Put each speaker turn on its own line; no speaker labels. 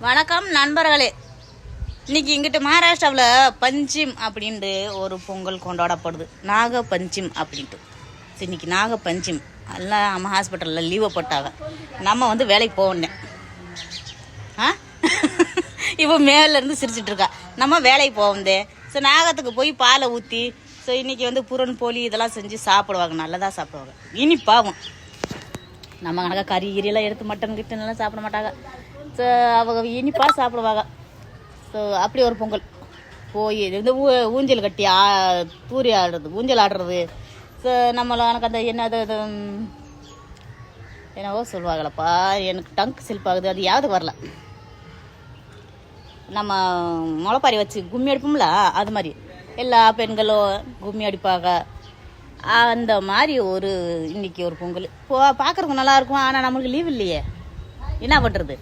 வணக்கம் நண்பர்களே. இன்னைக்கு இங்கிட்டு மகாராஷ்டிராவில் பஞ்சிம் அப்படின்ட்டு ஒரு பொங்கல் கொண்டாடப்படுது. நாக பஞ்சிம் அப்படின்ட்டு. இன்னைக்கு நாக பஞ்சிம் எல்லாம் நம்ம ஹாஸ்பிட்டலில் லீவை போட்டாங்க. நம்ம வந்து வேலைக்கு போகணும். இப்போ மேலேருந்து சிரிச்சிட்டு இருக்கா. நம்ம வேலைக்கு போவோந்தே. ஸோ நாகத்துக்கு போய் பாலை ஊற்றி ஸோ இன்றைக்கி வந்து புரன் போலி இதெல்லாம் செஞ்சு சாப்பிடுவாங்க. நல்லதாக சாப்பிடுவாங்க. இனிப்பாகும். நம்ம கணக்காக கறி கறியெல்லாம் எடுத்து மட்டன் கிட்டனெல்லாம் சாப்பிட மாட்டாங்க. ஸோ அவங்க இனிப்பாக சாப்பிடுவாங்க. ஸோ அப்படி ஒரு பொங்கல் போய் இந்த ஊஞ்சல் கட்டி தூரி ஆடுறது, ஊஞ்சல் ஆடுறது. ஸோ நம்மள எனக்கு அந்த என்னது என்னவோ சொல்லுவாங்களப்பா, எனக்கு டங்க் சில்பாகுது, அது யாவது வரல. நம்ம முளைப்பாரி வச்சு கும்மி அடிப்போம்ல, அது மாதிரி எல்லா பெண்களும் கும்மி அடிப்பாங்க. அந்த மாதிரி ஒரு இன்னைக்கு ஒரு பொங்கல் பார்க்குறதுக்கு நல்லாயிருக்கும். ஆனால் நம்மளுக்கு லீவ் இல்லையே, என்ன பண்ணுறது?